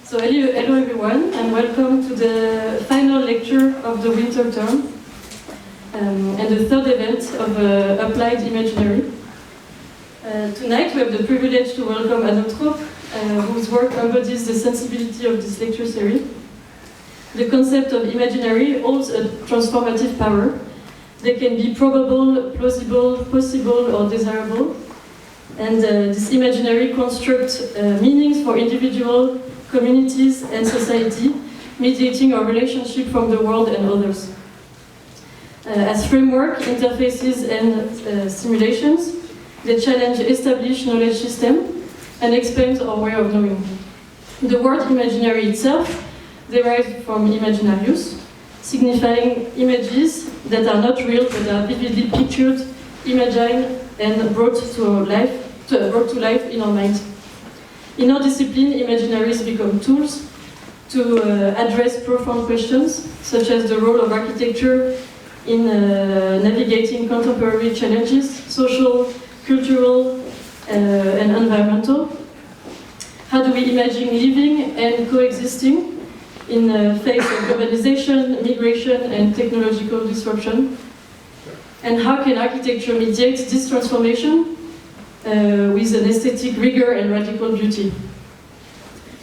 So hello everyone, and welcome to the final lecture of the winter term and the third event of Applied Imaginary. Tonight we have the privilege to welcome Anne Holtrop, whose work embodies the sensibility of this lecture series. The concept of imaginary holds a transformative power. They can be probable, plausible, possible, or desirable. And this imaginary constructs meanings for individuals, communities, and society, mediating our relationship from the world and others. As framework, interfaces, and simulations, they challenge established knowledge system and expand our way of knowing. The word imaginary itself derives from Imaginaries, signifying images that are not real but are vividly pictured, imagined, and brought to life in our mind. In our discipline, Imaginaries become tools to address profound questions, such as the role of architecture in navigating contemporary challenges, social, cultural, and environmental. How do we imagine living and coexisting in the face of globalization, migration, and technological disruption? And how can architecture mediate this transformation with an aesthetic rigor and radical beauty?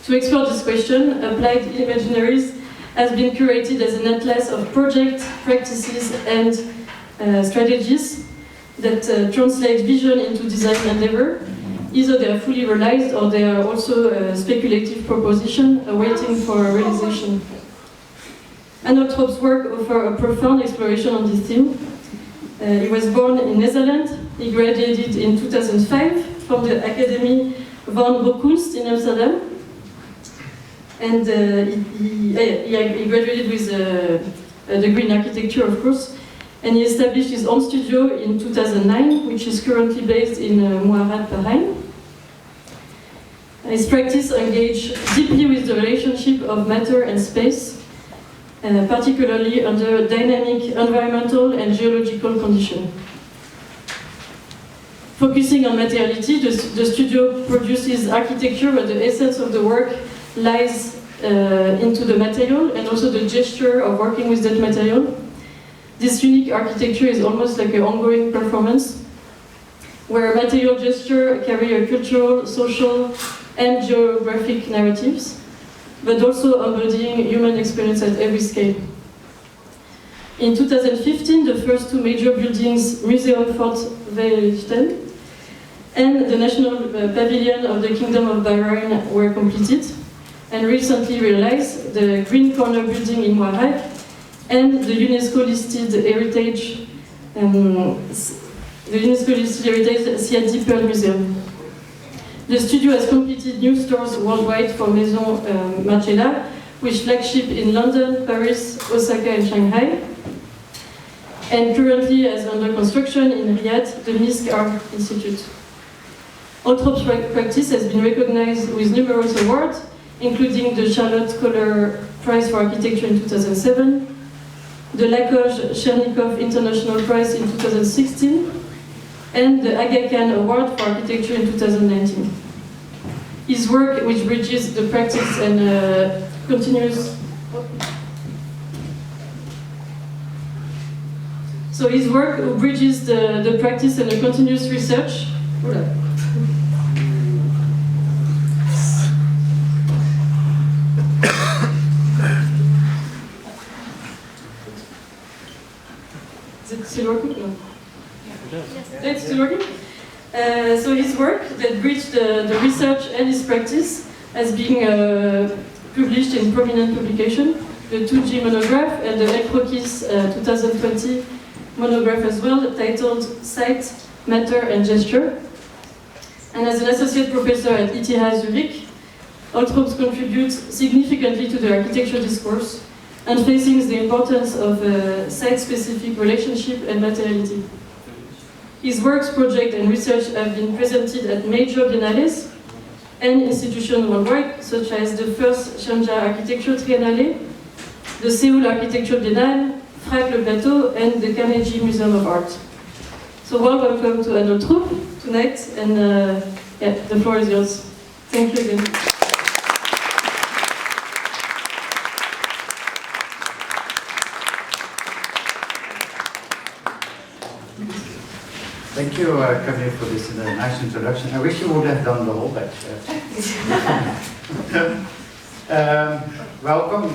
To explore this question, Applied Imaginaries has been curated as an atlas of projects, practices, and strategies that translate vision into design endeavor. Either they are fully realized or they are also a speculative proposition awaiting for realization. Anne Holtrop's work offers a profound exploration on this theme. He was born in Netherlands. He graduated in 2005 from the Academie van Bouwkunst in Amsterdam. And he graduated with a degree in architecture, of course. And he established his own studio in 2009, which is currently based in Muharraq, Bahrain. His practice engaged deeply with the relationship of matter and space, particularly under dynamic environmental and geological conditions. Focusing on materiality, the studio produces architecture, but the essence of the work lies into the material and also the gesture of working with that material. This unique architecture is almost like an ongoing performance, where material gesture carry a cultural, social, and geographic narratives, but also embodying human experience at every scale. In 2015, the first two major buildings, Museum Fort Vechten and the National Pavilion of the Kingdom of Bahrain, were completed, and recently realized the Green Corner building in Muharraq and the UNESCO-listed heritage, Siyadi Pearl Museum. The studio has completed new stores worldwide for Maison Margiela, with flagship in London, Paris, Osaka, and Shanghai, and currently has under construction in Riyadh the Misk Art Institute. Holtrop's practice has been recognized with numerous awards, including the Charlotte Köhler Prize for Architecture in 2007, the Iakov Chernikhov International Prize in 2016, and the Aga Khan Award for Architecture in 2019. His work, which bridges the practice and continuous... So his work bridges the practice and the continuous research. Is it still working? No. It's still working? So his work that bridged the research and his practice has been published in prominent publications, the 2G monograph and the Croquis 2020 monograph as well, titled Sight, Matter and Gesture. And as an associate professor at ETH Zurich, Holtrop contributes significantly to the architecture discourse and facing the importance of site-specific relationship and materiality. His works, project, and research have been presented at major biennales and institutions worldwide, such as the first Shanghai Architecture Triennale, the Seoul Architecture Biennale, Frac Le Plateau, and the Carnegie Museum of Art. So welcome to Anne Holtrop tonight, and the floor is yours. Thank you again. Thank you, Camille, for this nice introduction. I wish you would have done the whole lecture. Welcome.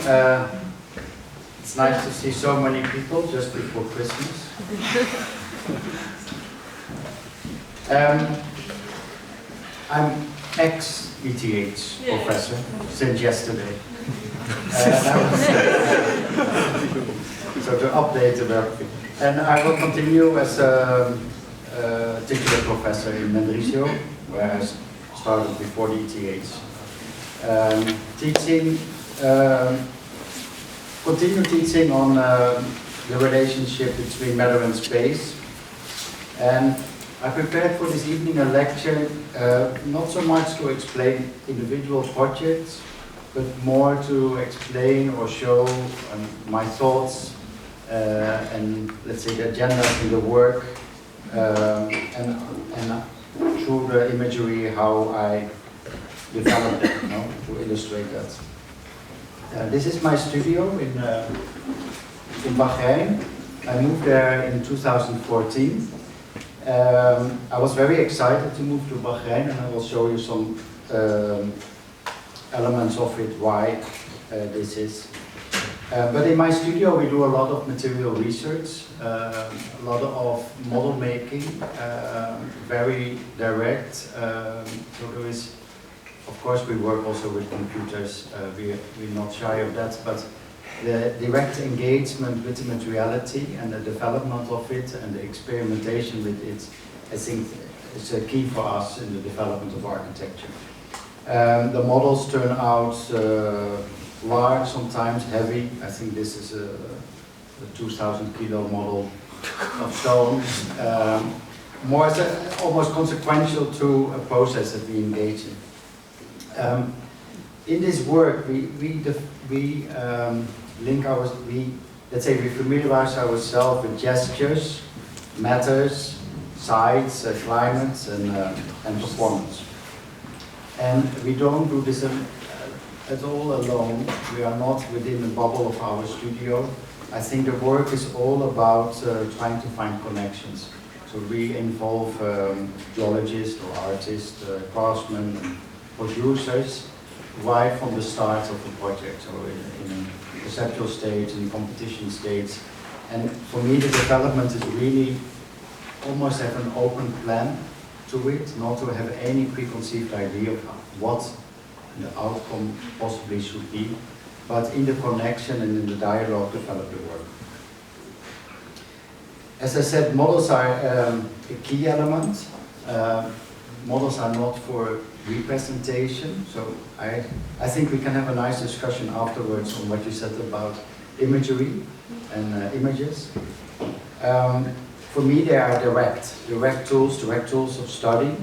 It's nice to see so many people just before Christmas. I'm ex-ETH professor since yesterday. So to update about it. And I will continue as a titular professor in Mendrisio, where I started before the ETH. Continue teaching on the relationship between matter and space. And I prepared for this evening a lecture, not so much to explain individual projects, but more to explain or show my thoughts and, let's say, the agenda in the work, and through the imagery, how I developed it, to illustrate that. This is my studio in Bahrain. I moved there in 2014. I was very excited to move to Bahrain, and I will show you some elements of it, why this is. But in my studio we do a lot of material research, a lot of model making, very direct. So there is, of course, we work also with computers, we're not shy of that, but the direct engagement with the materiality and the development of it and the experimentation with it, I think is a key for us in the development of architecture. The models turn out large, sometimes heavy. I think this is a 2,000 kilo model of stone. More as almost consequential to a process that we engage in. In this work, we let's say we familiarize ourselves with gestures, matters, sites, climates, and performance. And we don't do this at all alone. We are not within the bubble of our studio. I think the work is all about trying to find connections. So we involve geologists or artists, craftsmen, and producers right from the start of the project, so in a conceptual stage, in competition stage. And for me, the development is really almost have an open plan to it, not to have any preconceived idea of what the outcome possibly should be, but in the connection and in the dialogue develop the work. As I said, models are a key element. Models are not for representation, so I think we can have a nice discussion afterwards on what you said about imagery and images. For me, they are direct tools of study,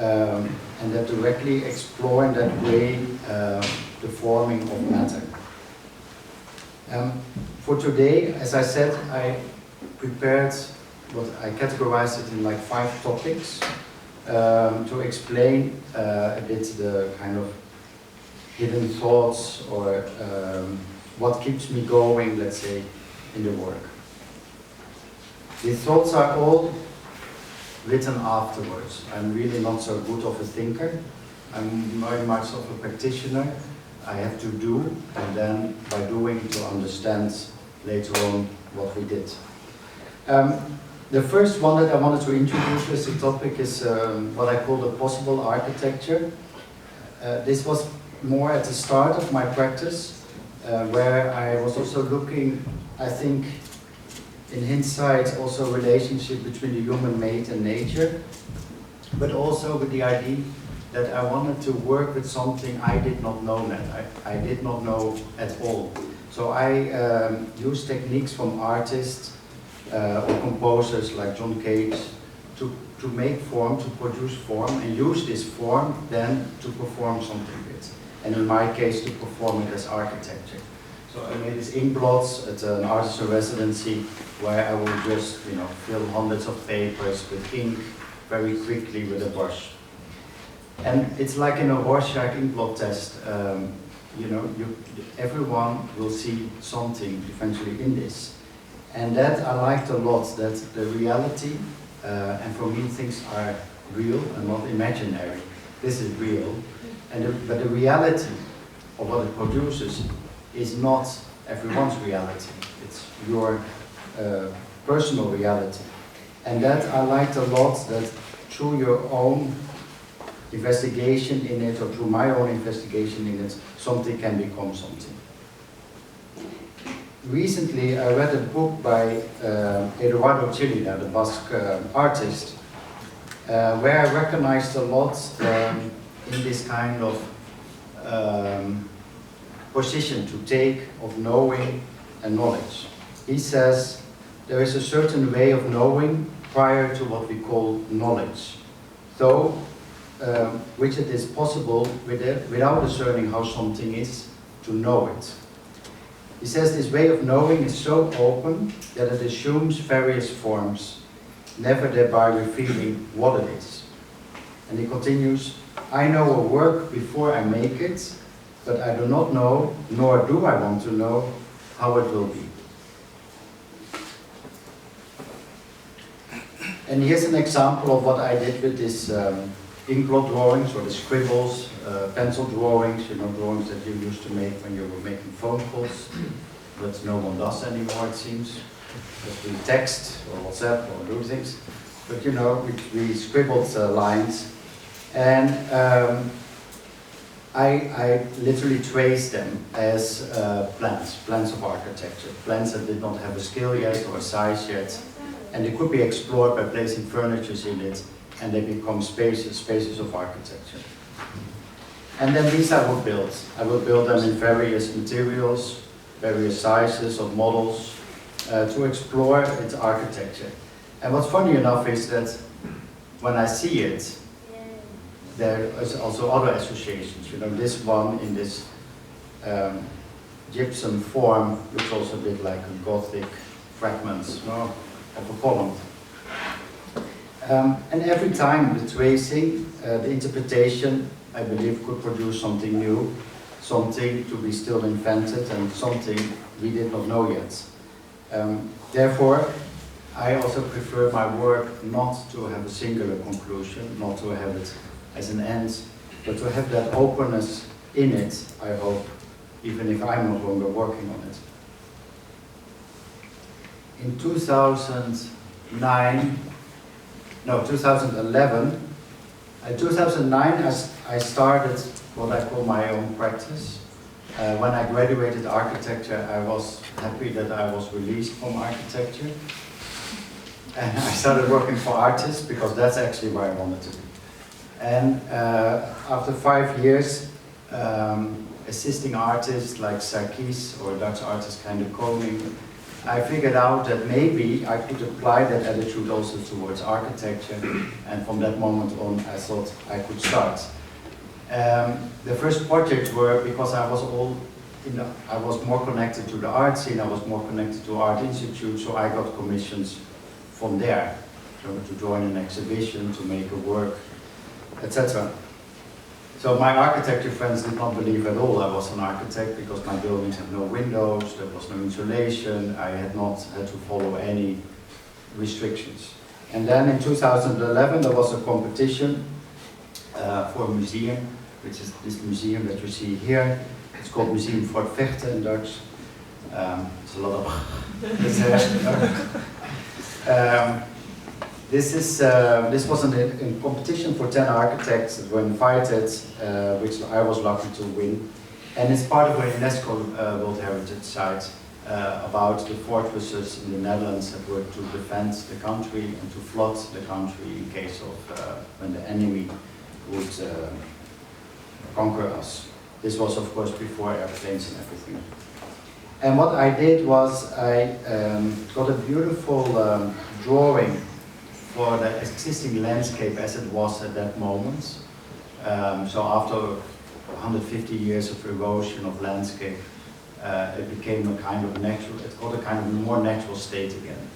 and that directly explore in that way the forming of matter. For today, as I said, I prepared I categorized it in like 5 topics to explain a bit the kind of hidden thoughts or what keeps me going, let's say, in the work. The thoughts are all written afterwards. I'm really not so good of a thinker. I'm very much of a practitioner. I have to do, and then by doing to understand later on what we did. The first one that I wanted to introduce as a topic is what I call the possible architecture. This was more at the start of my practice, where I was also looking, I think, in hindsight, also a relationship between the human made and nature, but also with the idea that I wanted to work with something I did not know that I did not know at all. So I use techniques from artists or composers like John Cage to make form, to produce form, and use this form then to perform something with. And in my case, to perform it as architecture. So I made these ink blots at an artist residency where I would just, fill hundreds of papers with ink very quickly with a brush. And it's like in a Rorschach ink blot test. Everyone will see something eventually in this. And that I liked a lot, that the reality and for me things are real and not imaginary. This is real, but the reality of what it produces is not everyone's reality. It's your personal reality. And that I liked a lot, that through your own investigation in it, or through my own investigation in it, something can become something. Recently, I read a book by Eduardo Chillida, the Basque artist, where I recognized a lot in this kind of position to take of knowing and knowledge. He says there is a certain way of knowing prior to what we call knowledge, though which it is possible without discerning how something is to know it. He says this way of knowing is so open that it assumes various forms, never thereby revealing what it is. And he continues, I know a work before I make it, but I do not know, nor do I want to know, how it will be. And here's an example of what I did with this inkblot drawings, or the scribbles, pencil drawings, you know, drawings that you used to make when you were making phone calls, but no one does anymore, it seems. Just we text, or WhatsApp, or do things. But you know, we scribbled lines, and I literally traced them as plans of architecture, plans that did not have a scale yet, or a size yet, and they could be explored by placing furniture in it, and they become spaces of architecture. And then these I will build. I will build them in various materials, various sizes of models, to explore its architecture. And what's funny enough is that when I see it, there is also other associations. You know, this one in this gypsum form looks also a bit like a Gothic fragments, you know, of a column. And every time the tracing, the interpretation, I believe, could produce something new, something to be still invented, and something we did not know yet. Therefore, I also prefer my work not to have a singular conclusion, not to have it as an end, but to have that openness in it, I hope, even if I'm no longer working on it. In 2011, in 2009 I started what I call my own practice. When I graduated architecture, I was happy that I was released from architecture. And I started working for artists, because that's actually where I wanted to be. And after 5 years, assisting artists like Sarkis or Dutch artist kind of Koning, I figured out that maybe I could apply that attitude also towards architecture, and from that moment on I thought I could start. The first projects were because I was I was more connected to the art scene, I was more connected to art institute, so I got commissions from there, to join an exhibition, to make a work, etc. So my architecture friends did not believe at all I was an architect, because my buildings had no windows, there was no insulation, I had not had to follow any restrictions. And then in 2011 there was a competition for a museum, which is this museum that you see here. It's called Museum Fort Vechten in Dutch. It's a lot of... This was a competition for 10 architects that were invited, which I was lucky to win. And it's part of a Unesco World Heritage Site about the fortresses in the Netherlands that were to defend the country and to flood the country in case of when the enemy would conquer us. This was, of course, before airplanes and everything. And what I did was I got a beautiful drawing for the existing landscape as it was at that moment. So after 150 years of erosion of landscape, it became a kind of natural, it got a kind of more natural state again.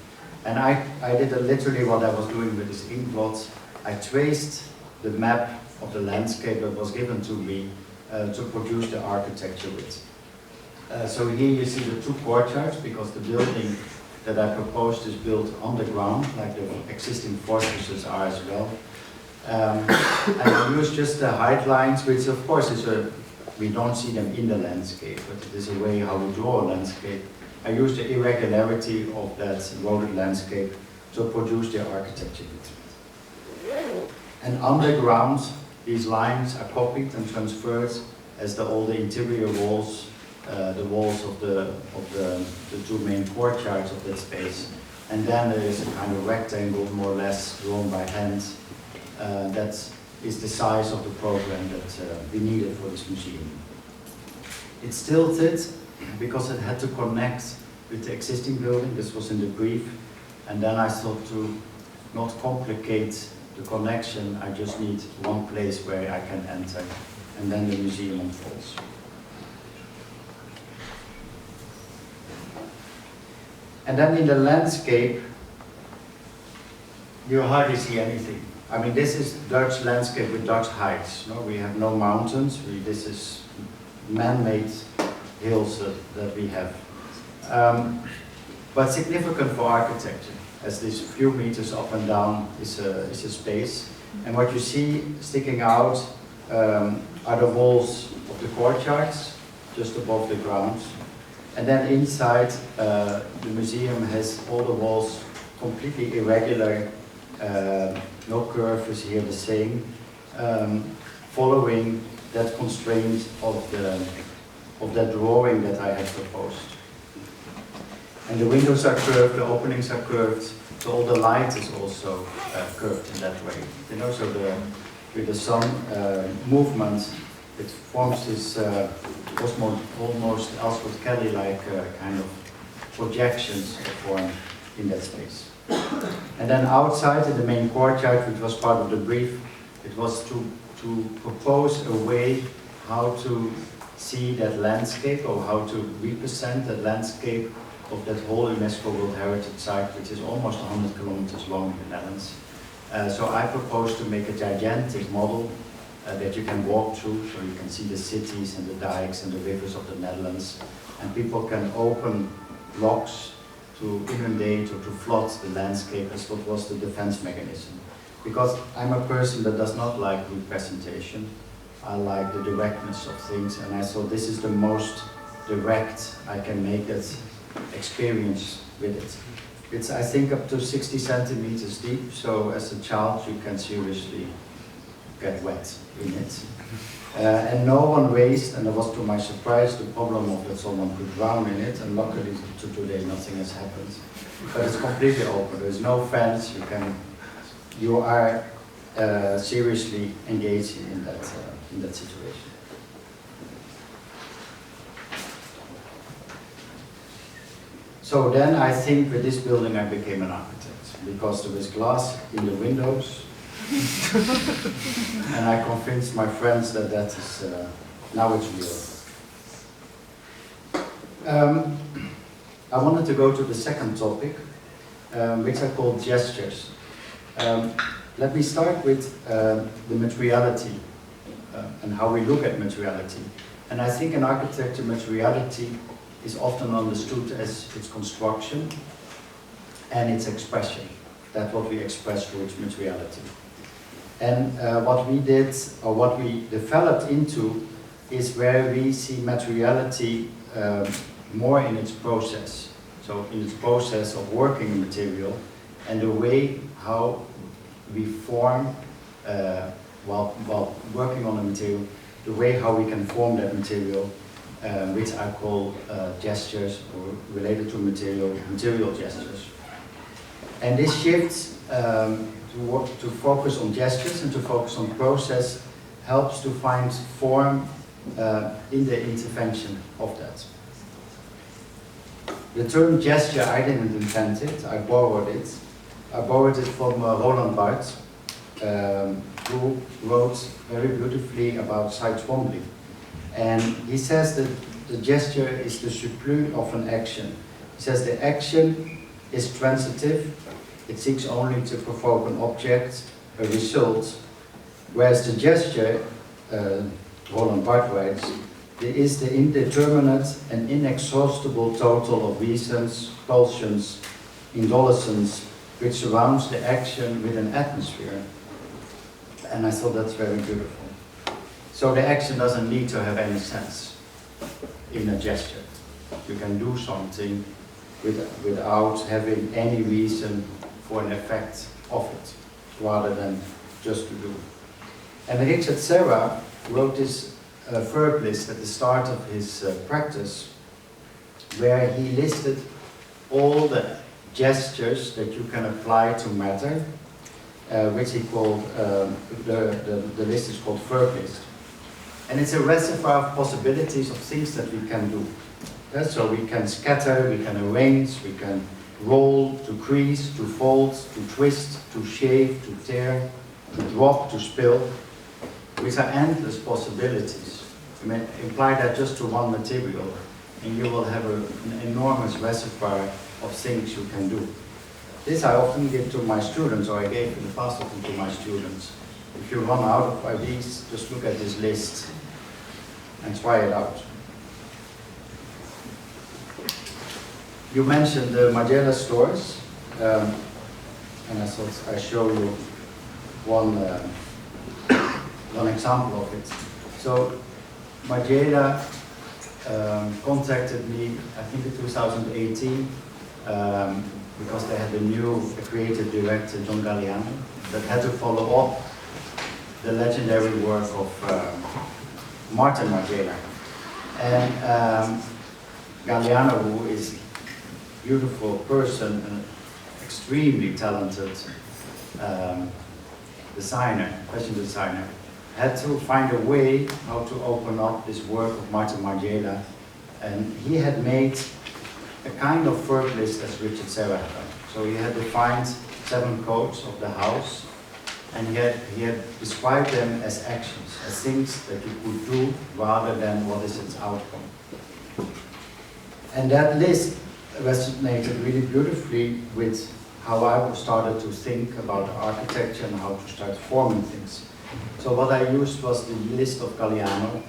And I did literally what I was doing with this inkblot. I traced the map of the landscape that was given to me to produce the architecture with. So here you see the two courtyards, because the building that I proposed is built underground, like the existing fortresses are as well. And I use just the height lines, which of course we don't see them in the landscape, but it is a way how we draw a landscape. I use the irregularity of that eroded landscape to produce the architecture. And underground, these lines are copied and transferred as all the interior walls, the walls of the two main courtyards of that space. And then there is a kind of rectangle, more or less, drawn by hand. That is the size of the program that we needed for this museum. It's tilted because it had to connect with the existing building. This was in the brief. And then I thought to not complicate the connection, I just need one place where I can enter, and then the museum unfolds. And then in the landscape, you hardly see anything. I mean, this is Dutch landscape with Dutch heights. No? We have no mountains. This is man-made hills that we have. But significant for architecture, as this few meters up and down is a space. And what you see sticking out are the walls of the courtyards, just above the ground. And then inside, the museum has all the walls completely irregular. No curve is here the same, following that constraint of that drawing that I had proposed. And the windows are curved, the openings are curved, so all the light is also curved in that way. You know, so with the sun movement, it forms this almost Alfred Kelly-like kind of projections formed in that space. And then outside in the main courtyard, which was part of the brief, it was to propose a way how to see that landscape, or how to represent that landscape of that whole UNESCO World Heritage Site, which is almost 100 kilometers long in the Netherlands. So I proposed to make a gigantic model that you can walk through, so you can see the cities and the dikes and the rivers of the Netherlands, and people can open locks to inundate or to flood the landscape as what was the defense mechanism. Because I'm a person that does not like representation. I like the directness of things, and I thought this is the most direct I can make that experience with it. It's, I think, up to 60 centimeters deep, so as a child you can seriously get wet in it. And no one raised, and it was to my surprise, the problem of that someone could drown in it, and luckily to today nothing has happened. But it's completely open, there's no fence, you are seriously engaged in that situation. So then I think with this building I became an architect, because there was glass in the windows. And I convinced my friends that is, now it's real. I wanted to go to the second topic, which I call gestures. Let me start with the materiality and how we look at materiality. And I think in architecture, materiality is often understood as its construction and its expression. That's what we express through its materiality. And what we did, or what we developed into, is where we see materiality more in its process. So in its process of working the material, and the way how we form, while working on the material, the way how we can form that material, which I call gestures, or related to material gestures. And this shift to focus on gestures and to focus on process helps to find form in the intervention of that. The term gesture, I didn't invent it, I borrowed it. I borrowed it from Roland Barthes, who wrote very beautifully about Site Twombly. And he says that the gesture is the surplus of an action. He says the action is transitive, it seeks only to provoke an object, a result, whereas the gesture, Roland Barthes writes, is the indeterminate and inexhaustible total of reasons, pulsions, indolescence which surrounds the action with an atmosphere. And I thought that's very beautiful. So the action doesn't need to have any sense in a gesture. You can do something without having any reason for an effect of it, rather than just to do. And Richard Serra wrote this verb list at the start of his practice, where he listed all the gestures that you can apply to matter, which he called, the list is called verb list. And it's a reservoir of possibilities of things that we can do. So we can scatter, we can arrange, we can roll, to crease, to fold, to twist, to shave, to tear, to drop, to spill, which are endless possibilities. You may apply that just to one material, and you will have an enormous reservoir of things you can do. This I often give to my students, or I gave in the past often to my students. If you run out of ideas, just look at this list and try it out. You mentioned the Margiela stores, and I thought I'd show you one example of it. So Margiela contacted me, I think in 2018, because they had a new creative director, John Galliano, that had to follow up the legendary work of Martin Margiela. And Galliano, who is a beautiful person and extremely talented designer, fashion designer, had to find a way how to open up this work of Martin Margiela. And he had made a kind of verb list as Richard Serra had done. So he had defined 7 codes of the house, and he had described them as actions, as things that you could do rather than what is its outcome. And that list resonated really beautifully with how I started to think about architecture and how to start forming things. So what I used was the list of Galliano,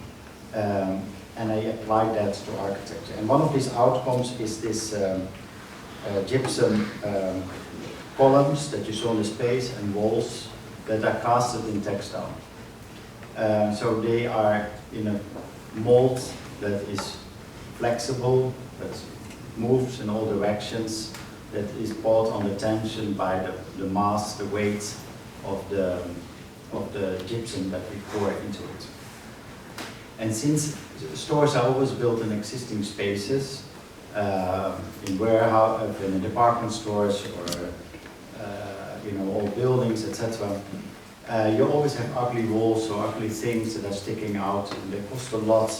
and I applied that to architecture. And one of these outcomes is this gypsum columns that you saw in the space and walls that are casted in textile. So they are in a mold that is flexible, that moves in all directions, that is brought under tension by the mass, the weight of the gypsum that we pour into it. And since stores are always built in existing spaces, in warehouse, in department stores, or old buildings, etc., you always have ugly walls or ugly things that are sticking out, and they cost a lot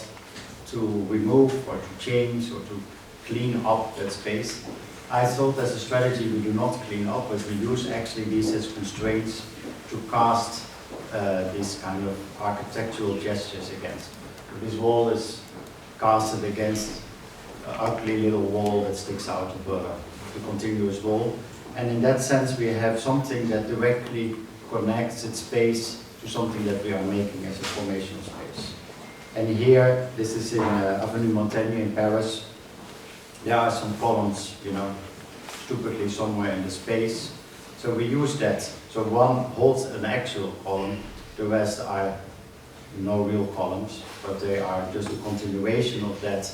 to remove or to change or to clean up that space. I thought as a strategy we do not clean up, but we use actually these as constraints to cast these kind of architectural gestures against. This wall is casted against an ugly little wall that sticks out of the continuous wall. And in that sense we have something that directly connects its space to something that we are making as a formational space. And here, this is in Avenue Montaigne in Paris. There are some columns, stupidly somewhere in the space. So we use that. So one holds an actual column, the rest are no real columns, but they are just a continuation of that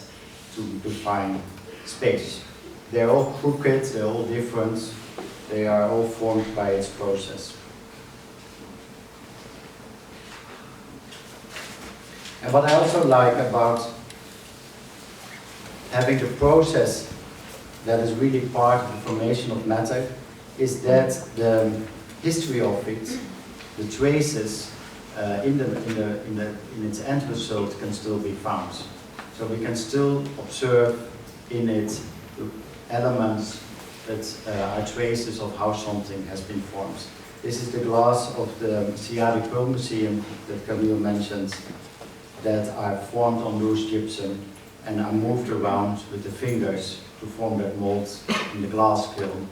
to define space. They're all crooked, they're all different, they are all formed by its process. And what I also like about having the process that is really part of the formation of matter is that the history of it, the traces in its end result can still be found. So we can still observe in it elements that are traces of how something has been formed. This is the glass of the Siyadi Pearl Museum that Camille mentioned, that are formed on loose gypsum and are moved around with the fingers to form that mold in the glass kiln.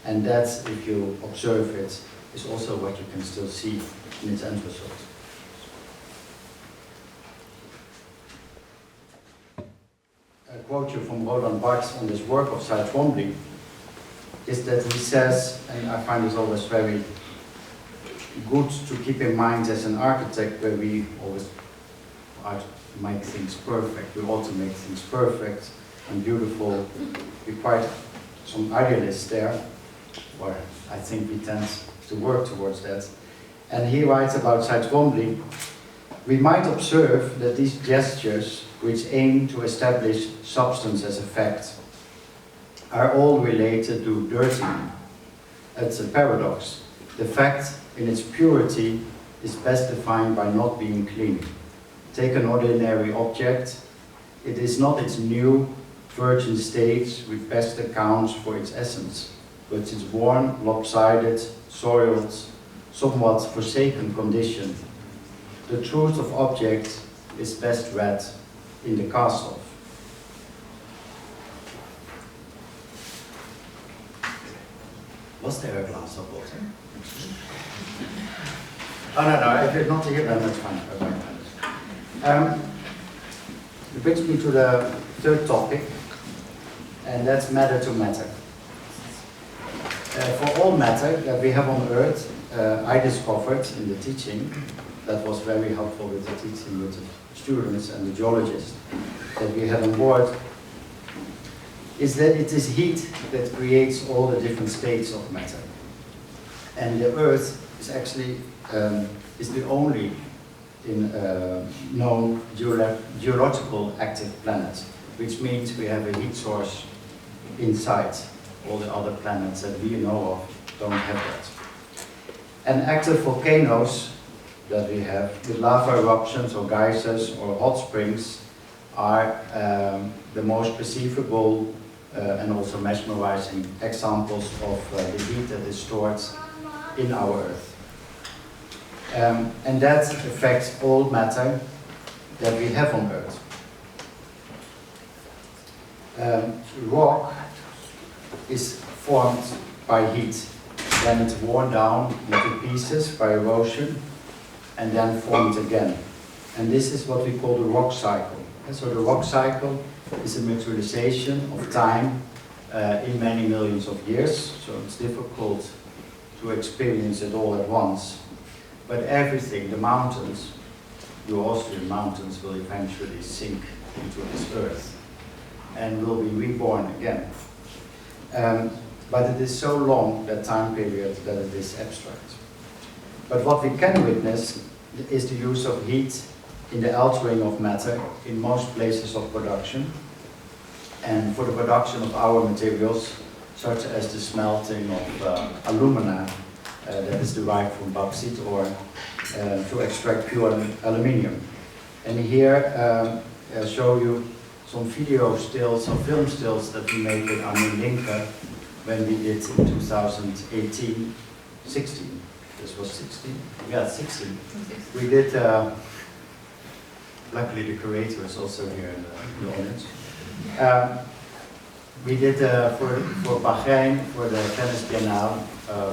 And that, if you observe it, is also what you can still see in its end result. I quote you from Roland Barthes on this work of Cy Twombly. is that he says, and I find this always very good to keep in mind as an architect, where we always make things perfect. We ought to make things perfect and beautiful. We're quite some idealists there, or I think we tend to work towards that. And he writes about Said-Gombli, we might observe that these gestures, which aim to establish substance as a fact, are all related to dirty. It's a paradox. The fact in its purity is best defined by not being clean. Take an ordinary object, it is not its new virgin state which best accounts for its essence, but its worn, lopsided, soiled, somewhat forsaken condition. The truth of object is best read in the cast of. Was there a glass of water? Oh, no, if it's not here, then that's fine. It brings me to the third topic, and that's matter to matter. For all matter that we have on Earth, I discovered in the teaching, that was very helpful with the teaching with the students and the geologists that we had on board, is that it is heat that creates all the different states of matter. And the Earth is actually is the only known geological active planet, which means we have a heat source inside. All the other planets that we know of don't have that. And active volcanoes that we have, with lava eruptions or geysers or hot springs, are the most perceivable and also mesmerizing examples of the heat that is stored in our Earth. And that affects all matter that we have on Earth. Rock is formed by heat. Then it's worn down into pieces by erosion and then formed again. And this is what we call the rock cycle. And so the rock cycle is a materialization of time in many millions of years. So it's difficult to experience it all at once. But everything, the mountains, the Austrian mountains, will eventually sink into this earth and will be reborn again. But it is so long, that time period, that it is abstract. But what we can witness is the use of heat in the altering of matter in most places of production, and for the production of our materials, such as the smelting of alumina that is derived from bauxite, or to extract pure aluminium. And here I show you some video stills, some film stills that we made with Armin Linke when we did in 2018, 16. This was 16? Yeah, 16. We did, luckily the curator is also here in the audience. We did for Bahrain, for the Venice Biennale,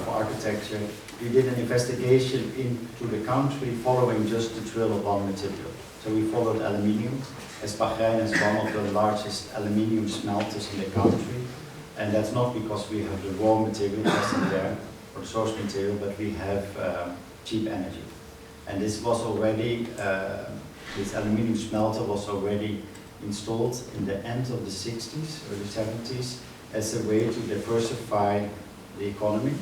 for architecture, we did an investigation into the country following just the drill of one material. So we followed aluminium, as Bahrain is one of the largest aluminium smelters in the country. And that's not because we have the raw material present there, or the source material, but we have cheap energy. And this was already, this aluminium smelter was already installed in the end of the 60s, early 70s, as a way to diversify the economy.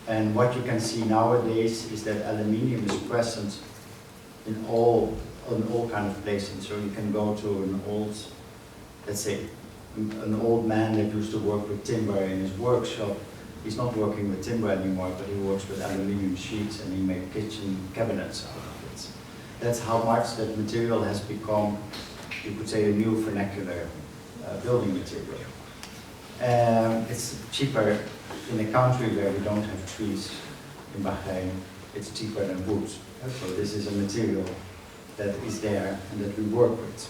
And what you can see nowadays is that aluminium is present in all kind of places. So you can go to an old, let's say, an old man that used to work with timber in his workshop. He's not working with timber anymore, but he works with aluminium sheets, and he makes kitchen cabinets out of it. That's how much that material has become, you could say, a new vernacular building material. It's cheaper in a country where we don't have trees in Bahrain. It's cheaper than wood. So this is a material that is there and that we work with.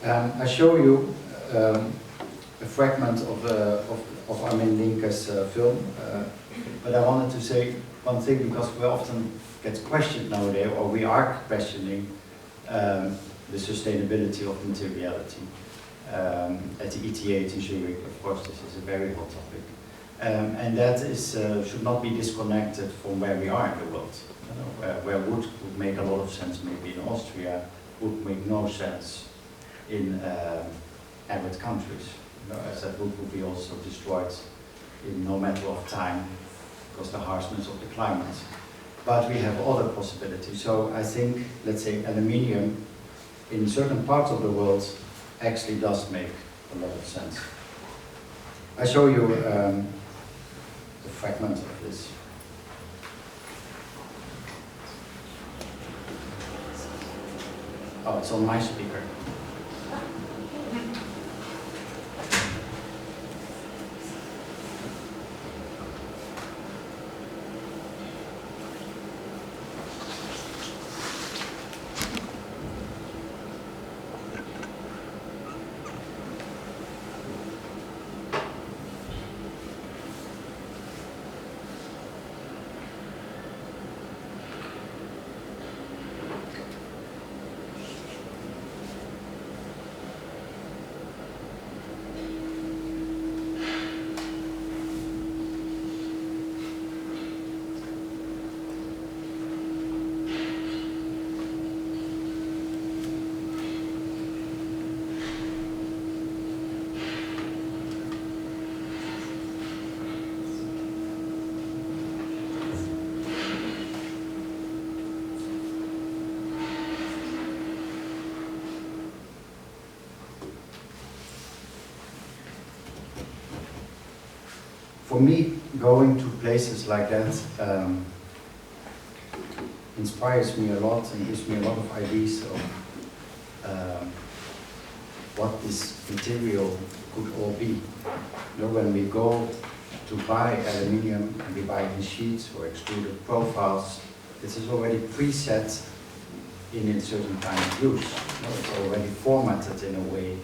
I show you a fragment of Armin Linke's film, but I wanted to say one thing, because we often get questioned nowadays, or we are questioning the sustainability of materiality. at the ETH in Zurich. Of course, this is a very hot topic. And that is, should not be disconnected from where we are in the world. Where wood would make a lot of sense maybe in Austria, would make no sense in arid countries. As that wood would be also destroyed in no matter of time because of the harshness of the climate. But we have other possibilities. So I think, let's say, aluminium in certain parts of the world actually does make a lot of sense. I show you the fragment of this. Oh, it's on my speaker. For me, going to places like that inspires me a lot and gives me a lot of ideas of what this material could all be. You know, when we go to buy aluminium and we buy in sheets or extruded profiles, this is already preset in a certain kind of use. You know, it's already formatted in a way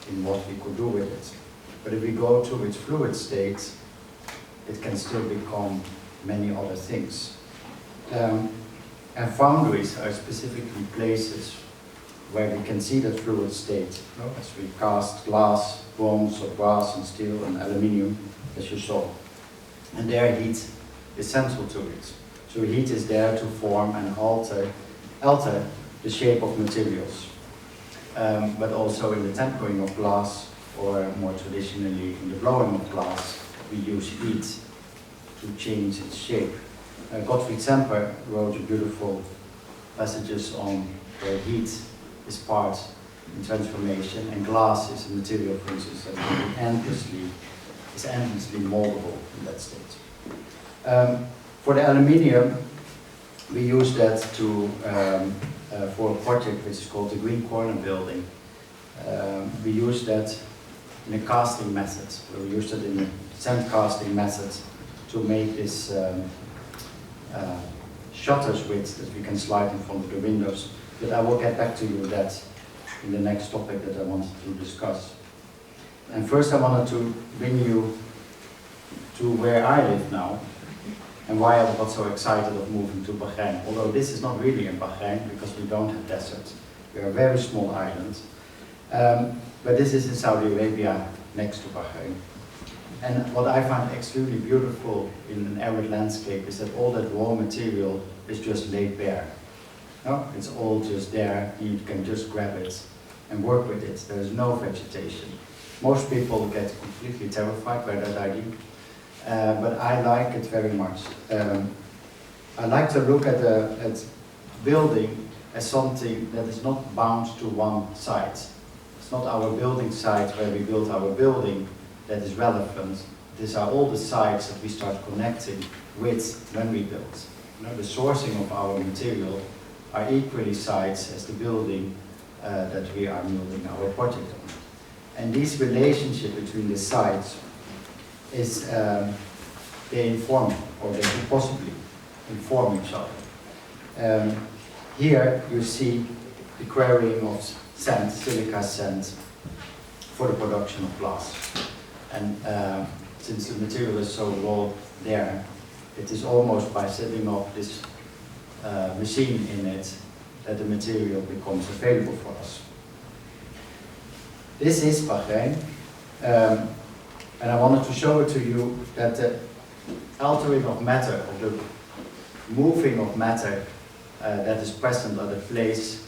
in what we could do with it. But if we go to its fluid state, it can still become many other things. And foundries are specifically places where we can see that fluid state, you know, as we cast glass, bronze, or brass, and steel, and aluminium, as you saw. And there heat is central to it. So heat is there to form and alter the shape of materials. But also in the tempering of glass, or more traditionally in the blowing of glass, we use heat to change its shape. Gottfried Semper wrote beautiful passages on where heat is part in transformation, and glass is a material, for instance, that is endlessly moldable in that state. For the aluminium, we use that to for a project which is called the Green Corner Building. We use that in a casting method, where we use it in a sand casting method to make this shutters width that we can slide in front of the windows. But I will get back to you that in the next topic that I wanted to discuss. And first I wanted to bring you to where I live now and why I got so excited of moving to Bahrain. Although this is not really in Bahrain because we don't have desert. We are a very small island. But this is in Saudi Arabia next to Bahrain. And what I find extremely beautiful in an arid landscape is that all that raw material is just laid bare. No? It's all just there, you can just grab it and work with it. There is no vegetation. Most people get completely terrified by that idea, but I like it very much. I like to look at building as something that is not bound to one site. It's not our building site where we build our building that is relevant. These are all the sites that we start connecting with when we build. You know, the sourcing of our material are equally sites as the building that we are building our project on. And this relationship between the sites is, they inform, or they could possibly inform each other. Here you see the quarrying of sand, silica sand, for the production of glass. And since the material is so raw there, it is almost by setting up this machine in it that the material becomes available for us. This is Bahrain, and I wanted to show it to you that the altering of matter, or the moving of matter that is present at a place,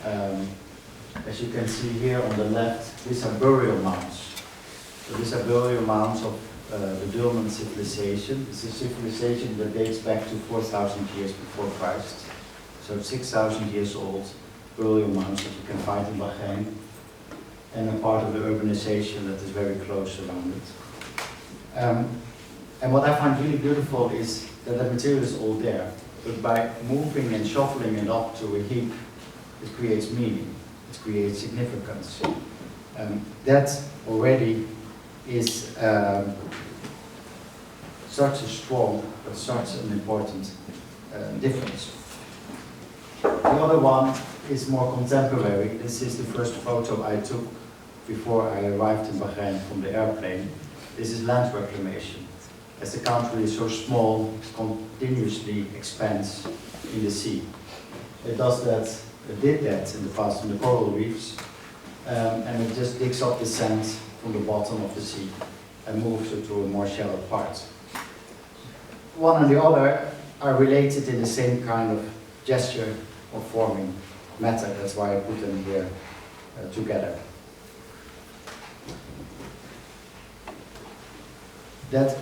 as you can see here on the left, these are burial mounds. So these are burial mounds of the Dolmen civilization. This is a civilization that dates back to 4,000 years before Christ. So 6,000 years old burial mounds that you can find in Bahrain, and a part of the urbanization that is very close around it. And what I find really beautiful is that the material is all there, but by moving and shuffling it up to a heap, it creates meaning, it creates significance. That already is such a strong, but such an important difference. The other one is more contemporary. This is the first photo I took before I arrived in Bahrain from the airplane. This is land reclamation. As the country is so small, it continuously expands in the sea. It does that, it did that in the past in the coral reefs, and it just digs up the sand from the bottom of the sea and moves it to a more shallow part. One and the other are related in the same kind of gesture of forming matter. That's why I put them here together. That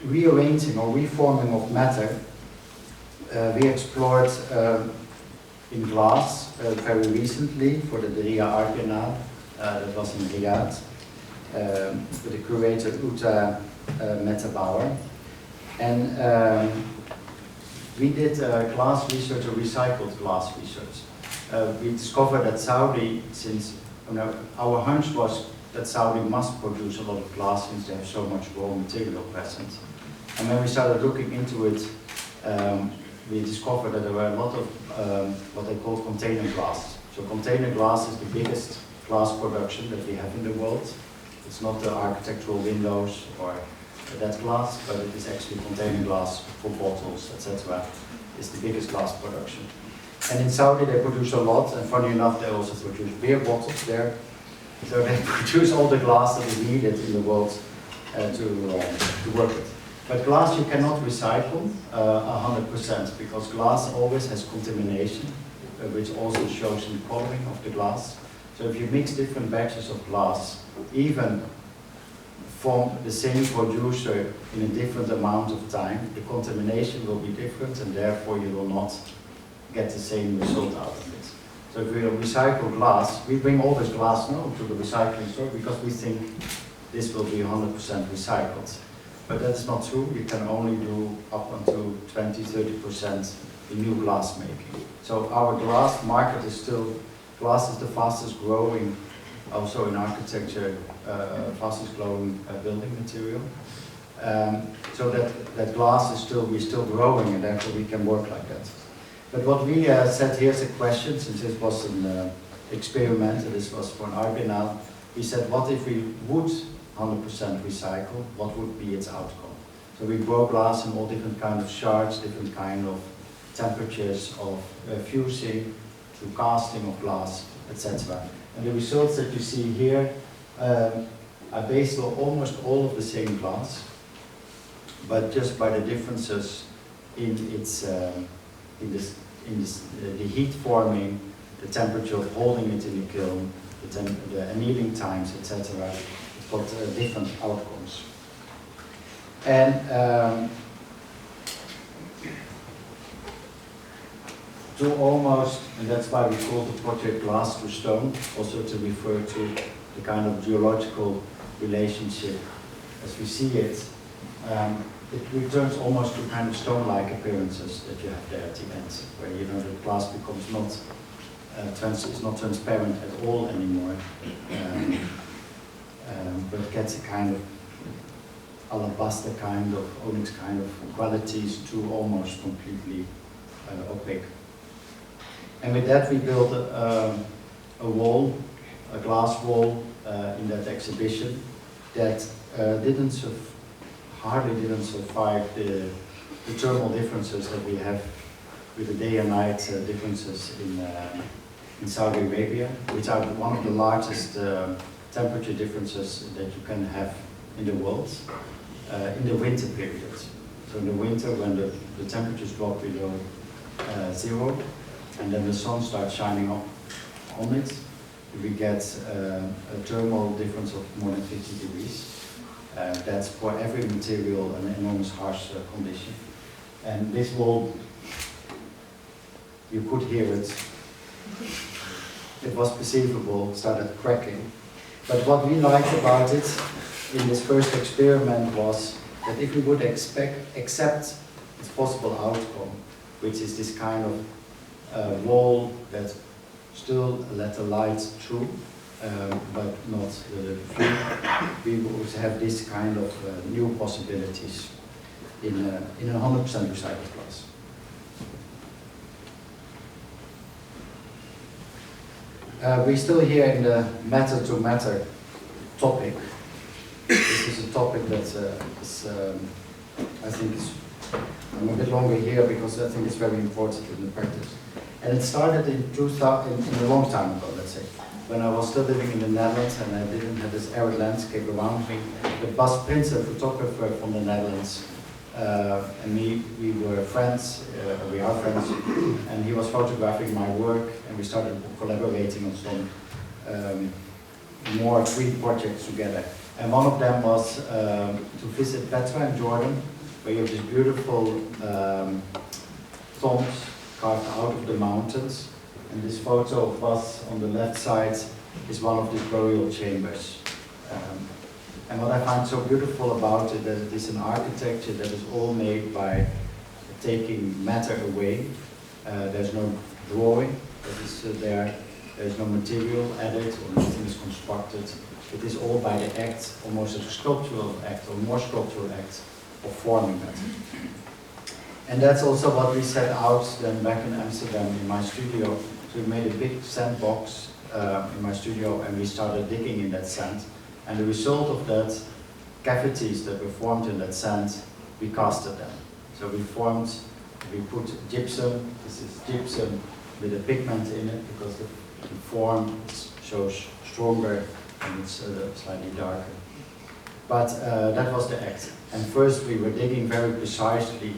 rearranging or reforming of matter, we explored in glass very recently for the Diriyah Art Biennale that was in Riyadh with the curator Uta Metabauer. And we did glass research, or recycled glass research. We discovered that Saudi, since our hunch was that Saudi must produce a lot of glass since they have so much raw material present. And when we started looking into it, we discovered that there were a lot of what they call container glass. So container glass is the biggest glass production that we have in the world. It's not the architectural windows or that glass, but it is actually container glass for bottles, etc. It's the biggest glass production. And in Saudi they produce a lot, and funny enough they also produce beer bottles there. So they produce all the glass that is needed in the world to work with. But glass you cannot recycle 100% because glass always has contamination, which also shows in the coloring of the glass. So if you mix different batches of glass, even from the same producer in a different amount of time, the contamination will be different, and therefore you will not get the same result out of it. So if we recycle glass, we bring all this glass now to the recycling store because we think this will be 100% recycled. But that's not true. You can only do up until 20–30% in new glass making. So our glass market is still, glass is the fastest growing, also in architecture, fastest growing building material. So that glass is still, we're still growing, and therefore we can work like that. But what we said here as a question, since this was an experiment, and this was for an art biennale, we said, what if we would 100% recycle, what would be its outcome? So we grow glass in all different kind of shards, different kind of temperatures of fusing to casting of glass, etc. And the results that you see here are based on almost all of the same glass, but just by the differences in its the heat forming, the temperature of holding it in the kiln, the annealing times, etc. It's got different outcomes. And to almost, and that's why we call the project glass to stone, also to refer to the kind of geological relationship as we see it. It returns almost to kind of stone-like appearances that you have there at the end, where the glass becomes not it's not transparent at all anymore, but gets a kind of alabaster kind of onyx kind of qualities to almost completely opaque. And with that we built a wall, a glass wall in that exhibition that hardly didn't survive the thermal differences that we have with the day and night differences in Saudi Arabia, which are one of the largest temperature differences that you can have in the world in the winter period. So in the winter, when the temperatures drop below 0, and then the sun starts shining up on it, we get a thermal difference of more than 50 degrees. That's for every material an enormous harsh condition. And this wall, you could hear it. It was perceivable, started cracking. But what we liked about it in this first experiment was that if we would accept its possible outcome, which is this kind of wall that still let the light through, but not the view, we would have this kind of new possibilities in a 100% recycled glass. We're still here in the matter-to-matter topic. This is a topic that I think I'm a bit longer here because I think it's very important in the practice. And it started in a long time ago, let's say, when I was still living in the Netherlands and I didn't have this arid landscape around me. But Bas Prins, a photographer from the Netherlands, and me, we were friends, we are friends, and he was photographing my work, and we started collaborating on some more free projects together. And one of them was to visit Petra in Jordan, where you have these beautiful tombs carved out of the mountains. And this photo of us on the left side is one of these burial chambers. And what I find so beautiful about it, that it is an architecture that is all made by taking matter away. There's no drawing that is there. There's no material added or nothing is constructed. It is all by the act, almost a sculptural act or more sculptural act of forming matter. And that's also what we set out then back in Amsterdam in my studio. So we made a big sandbox in my studio and we started digging in that sand. And the result of that, cavities that were formed in that sand, we casted them. So we put gypsum, this is gypsum with a pigment in it because the form shows stronger and it's slightly darker. But that was the act. And first we were digging very precisely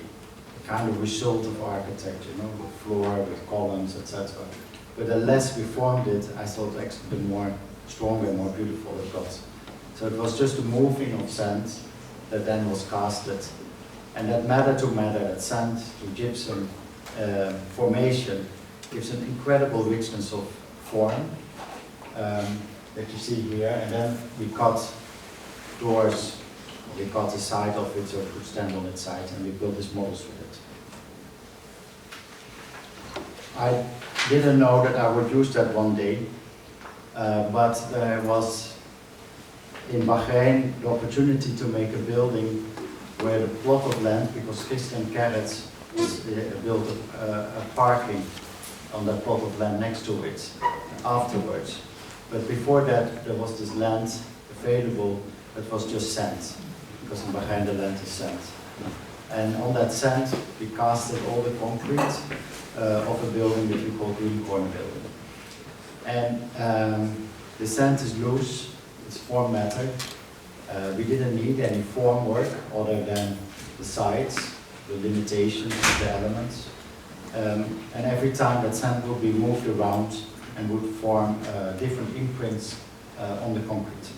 the kind of result of architecture, you know, with floor, with columns, etc. But the less we formed it, I thought actually the more stronger and more beautiful it got. So it was just a moving of sand that then was casted. And that matter to matter, that sand to gypsum formation gives an incredible richness of form that you see here. And then we cut doors, we cut the side of it so it could stand on its side, and we built these models with it. I didn't know that I would use that one day, but there was in Bahrain the opportunity to make a building where the plot of land, because Christian Carrot built a parking on that plot of land next to it afterwards. But before that, there was this land available that was just sand, because in Bahrain the land is sand. And on that sand, we casted all the concrete of a building that we call Green Corner Building. And the sand is loose, it's form matter. We didn't need any form work other than the sides, the limitations of the elements. And every time that sand would be moved around and would form different imprints on the concrete.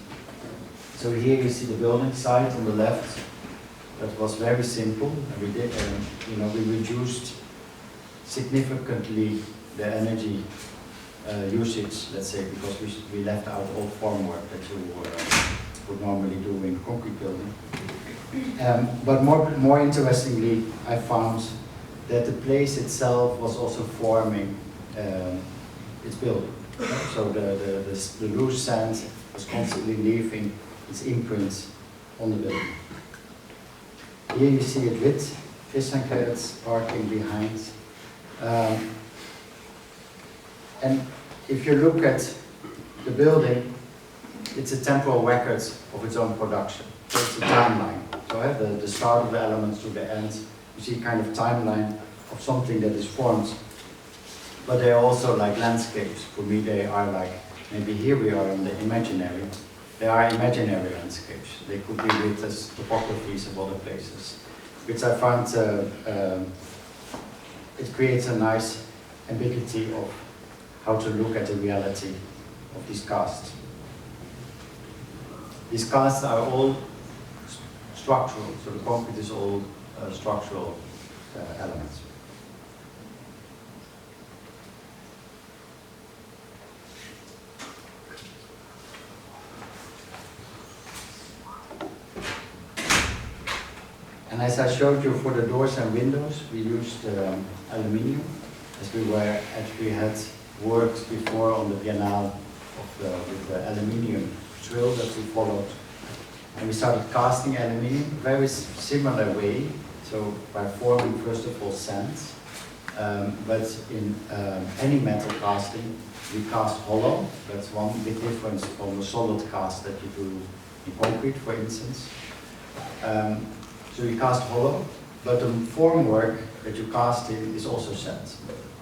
So here you see the building site on the left. That was very simple, and we did, we reduced significantly the energy usage, let's say, because we left out all form work that you would normally do in a concrete building. But more interestingly, I found that the place itself was also forming its building. So the loose sand was constantly leaving its imprints on the building. Here you see it with Christian Carrot's parking behind. And if you look at the building, it's a temporal record of its own production. So it's a timeline. So the start of the elements to the end, you see kind of timeline of something that is formed. But they're also like landscapes. For me, they are like maybe here we are on the imaginary. They are imaginary landscapes. They could be with as topographies of other places, which I find it creates a nice ambiguity of how to look at the reality of these casts. These casts are all structural, so the concrete is all structural elements. And as I showed you for the doors and windows, we used aluminium, as we had worked before on the Biennale with the aluminium drill that we followed. And we started casting aluminium, very similar way, so by forming first of all sands. But in any metal casting, we cast hollow. That's one big difference from the solid cast that you do in concrete, for instance. So you cast hollow, but the formwork that you cast in is also sand.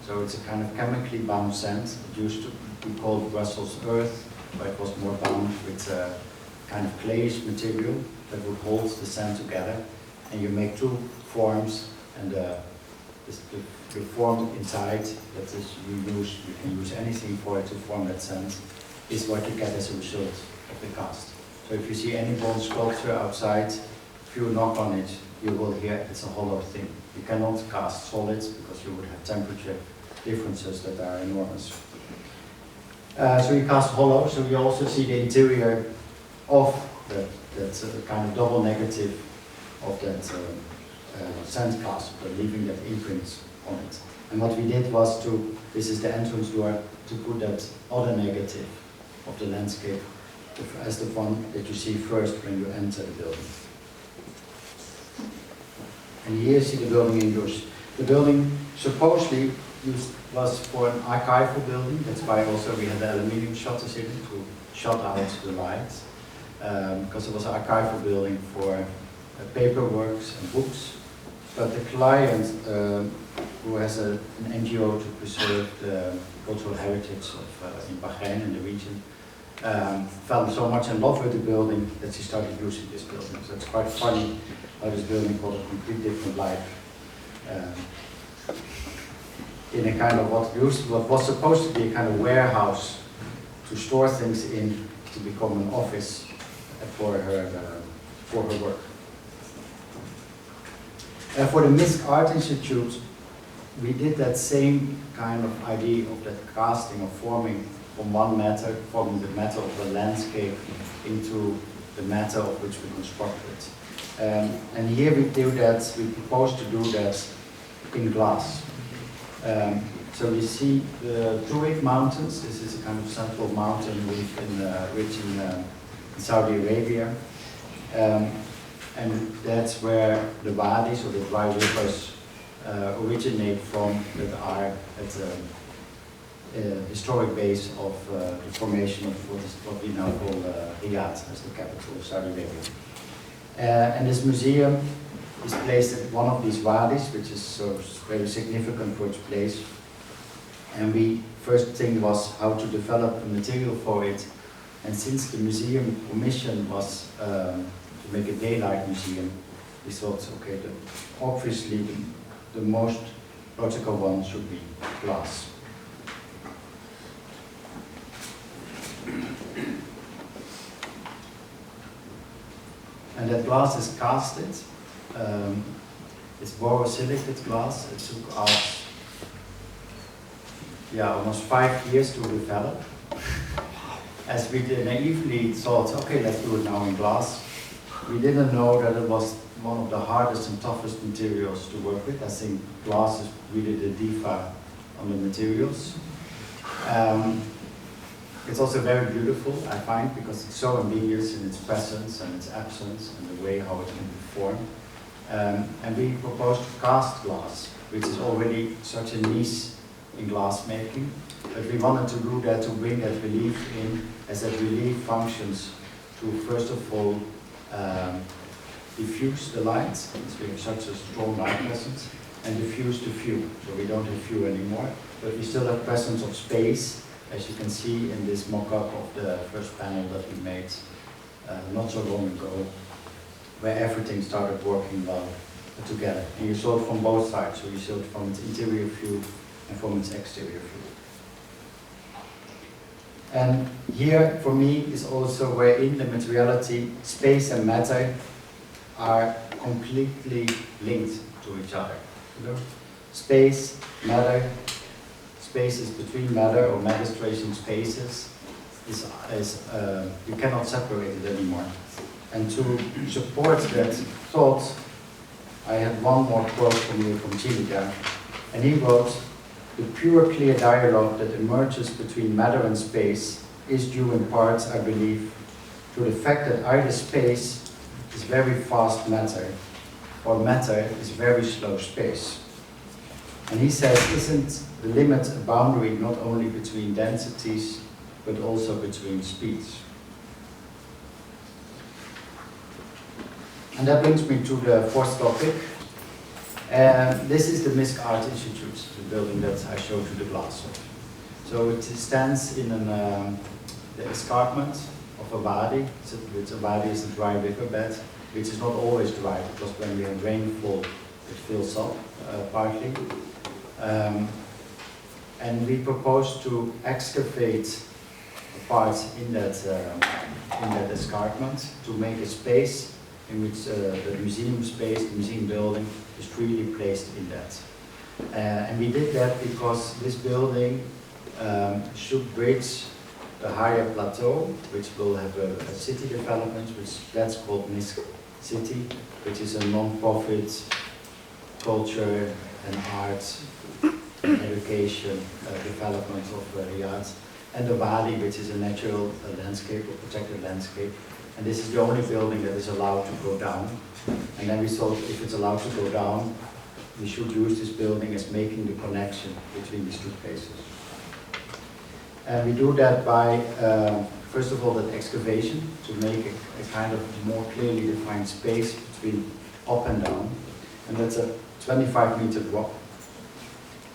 So it's a kind of chemically bound sand. It used to be called Brussels earth, but it was more bound with a kind of clayish material that would hold the sand together. And you make two forms, and the form inside, that is you can use anything for it to form that sand, is what you get as a result of the cast. So if you see any bronze sculpture outside, if you knock on it, you will hear it's a hollow thing. You cannot cast solids because you would have temperature differences that are enormous. So you cast hollow, so you also see the interior of that kind of double negative of that sand cast, but leaving that imprint on it. And what we did was this is the entrance door, to put that other negative of the landscape as the one that you see first when you enter the building. And here you see the building in use. The building supposedly was for an archival building. That's why also we had the aluminium shutters in it to shut out the light. Because it was an archival building for paperwork and books. But the client, who has an NGO to preserve the cultural heritage in Bahrain and the region, fell so much in love with the building that she started using this building. So it's quite funny how this building got a complete different life. In a kind of what was supposed to be a kind of warehouse to store things in, to become an office for her work. And for the Misk Art Institute, we did that same kind of idea of that casting, of forming from one matter, forming the matter of the landscape into the matter of which we constructed. And here we do that, we propose to do that in glass. So we see the Zurich mountains. This is a kind of central mountain rich in Saudi Arabia. And that's where the wadis, or the dry rivers, originate from, that are at the historic base of the formation of what we now call Riyadh as the capital of Saudi Arabia. And this museum is placed at one of these wadis, which is so very significant for its place. And the first thing was how to develop a material for it. And since the museum mission was to make a daylight museum, we thought, okay, obviously the most logical one should be glass. And that glass is casted. It's borosilicate glass. It took us almost 5 years to develop. As we naively thought, okay, let's do it now in glass. We didn't know that it was one of the hardest and toughest materials to work with. I think glass is really the diva on the materials. It's also very beautiful, I find, because it's so ambiguous in its presence and its absence and the way how it can be formed. And we proposed to cast glass, which is already such a niche in glass making. But we wanted to do that to bring that relief in, as that relief functions to, first of all, diffuse the light, since we have such a strong light presence, and diffuse the view. So we don't have view anymore, but we still have presence of space, as you can see in this mock-up of the first panel that we made not so long ago, where everything started working well together. And you saw it from both sides, so you saw it from its interior view and from its exterior view. And here, for me, is also where in the materiality, space and matter are completely linked to each other. You know? Space, matter, spaces between matter or matter tracing spaces you cannot separate it anymore. And to support that thought, I had one more quote from Chiliga, and he wrote, "The pure, clear dialogue that emerges between matter and space is due in part, I believe, to the fact that either space is very fast matter, or matter is very slow space." And he says, isn't the limit a boundary not only between densities, but also between speeds? And that brings me to the fourth topic. This is the Misk Art Institute, the building that I showed you the glass of. So it stands in the escarpment of a wadi. A wadi is a dry riverbed, which is not always dry, because when we have rainfall, it fills up partly. And we propose to excavate a part in that escarpment to make a space in which the museum space, the museum building, is really placed in that. And we did that because this building should bridge the higher plateau, which will have a city development, which that's called Misk City, which is a non-profit culture and arts and education development of Riyadh, and the Wadi, which is a natural landscape or protected landscape. And this is the only building that is allowed to go down. And then we thought, if it's allowed to go down, we should use this building as making the connection between these two places. And we do that by, first of all, that excavation, to make a kind of more clearly defined space between up and down. And that's a 25-meter drop.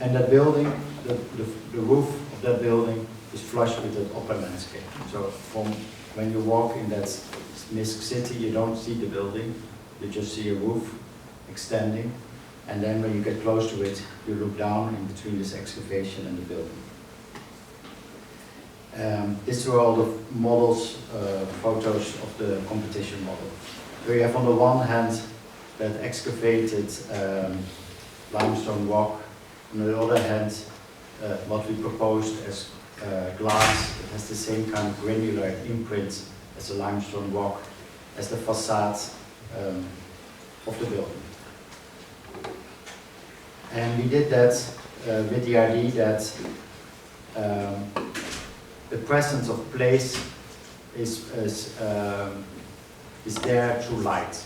And that building, the roof of that building is flush with the upper landscape. So from when you walk in that Misk city, you don't see the building, you just see a roof extending. And then when you get close to it, you look down in between this excavation and the building. These are all the models, photos of the competition model. Where you have on the one hand that excavated limestone rock, on the other hand what we proposed as glass that has the same kind of granular imprint as the limestone rock, as the facade of the building. And we did that with the idea that the presence of place is there through light.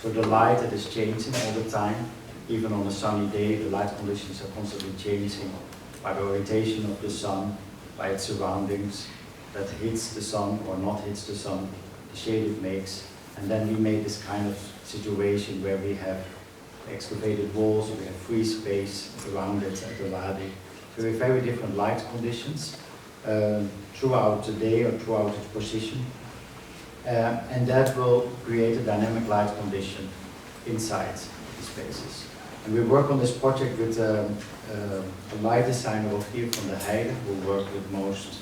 So the light that is changing all the time, even on a sunny day, the light conditions are constantly changing by the orientation of the sun, by its surroundings, that hits the sun or not hits the sun, the shade it makes. And then we made this kind of situation where we have excavated walls, we have free space around it at the wadi. So we have very different light conditions throughout the day or throughout its position. And that will create a dynamic light condition inside the spaces. And we work on this project with a light designer of here from the Heide, who work with most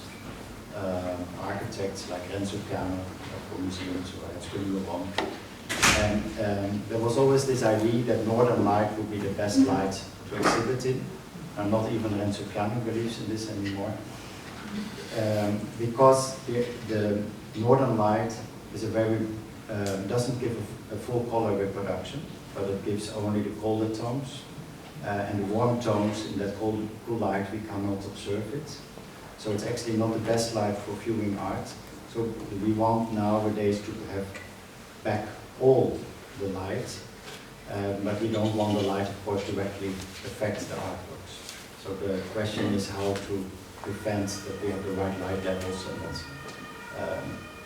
architects like Renzo Piano for museums or at Studio Anne. And there was always this idea that northern light would be the best light to exhibit in. And not even Renzo Piano believes in this anymore. Because the northern light is doesn't give a full color reproduction, but it gives only the colder tones. And the warm tones in that cool light, we cannot observe it. So it's actually not the best light for viewing art. So we want nowadays to have back all the light, but we don't want the light, of course, directly affect the artworks. So the question is how to prevent that we have the right light levels and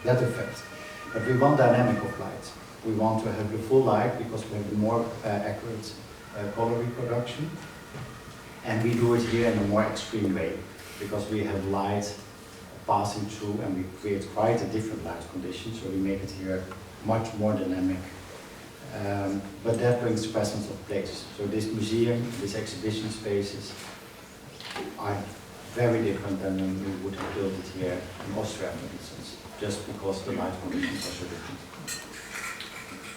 that effect. But we want dynamic of light. We want to have the full light because we have the more accurate color reproduction. And we do it here in a more extreme way. because we have light passing through and we create quite a different light condition, so we make it here much more dynamic. But that brings the presence of place. So this museum, these exhibition spaces are very different than when we would have built it here in Austria, for instance, just because the light conditions are so different.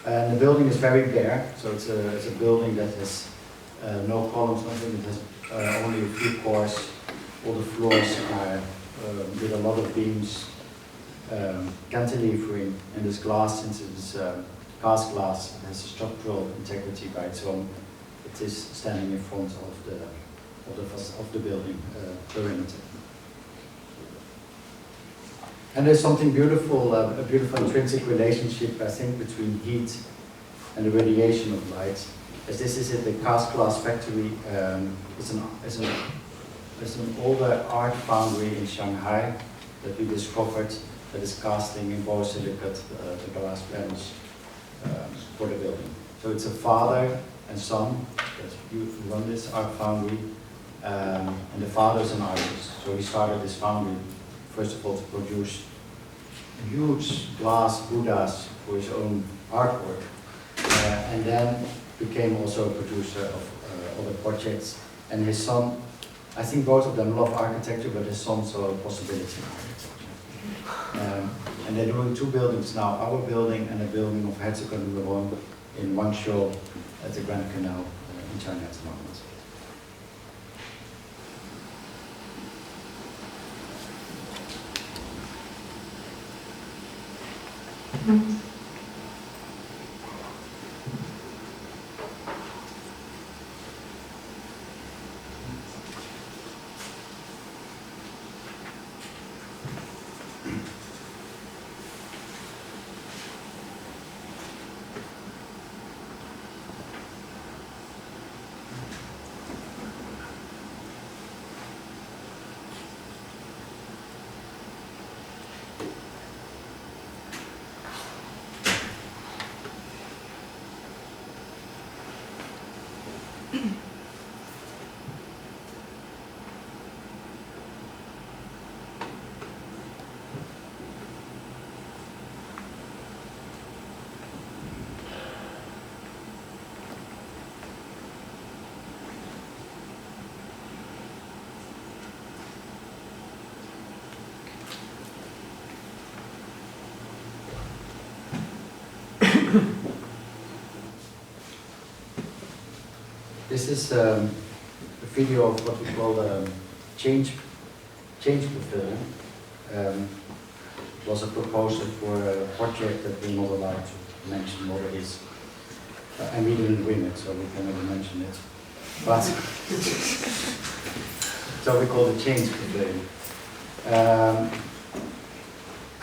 And the building is very bare, so it's a building that has no columns, nothing. It has only a few cores. All the floors are with a lot of beams, cantilevering, and this glass, since it is cast glass, has a structural integrity by its own. It is standing in front of the building perimeter. And there's something beautiful, a beautiful intrinsic relationship, I think, between heat and the radiation of light. As this is at the cast glass factory, it's an older art foundry in Shanghai that we discovered that is casting in borosilicate the glass panels for the building. So it's a father and son that run this art foundry, and the father is an artist. So he started this foundry, first of all, to produce huge glass Buddhas for his own artwork, and then became also a producer of other projects. And his son, I think both of them love architecture, but his son saw a possibility in architecture. And they're doing two buildings now, our building and a building of Herzog and Miron in Guangzhou at the Grand Canal in China at the moment. This is a video of what we call change pavilion. It was a proposal for a project that we're not allowed to mention what it is. And we didn't win it, so we can never mention it. But so we call it change pavilion.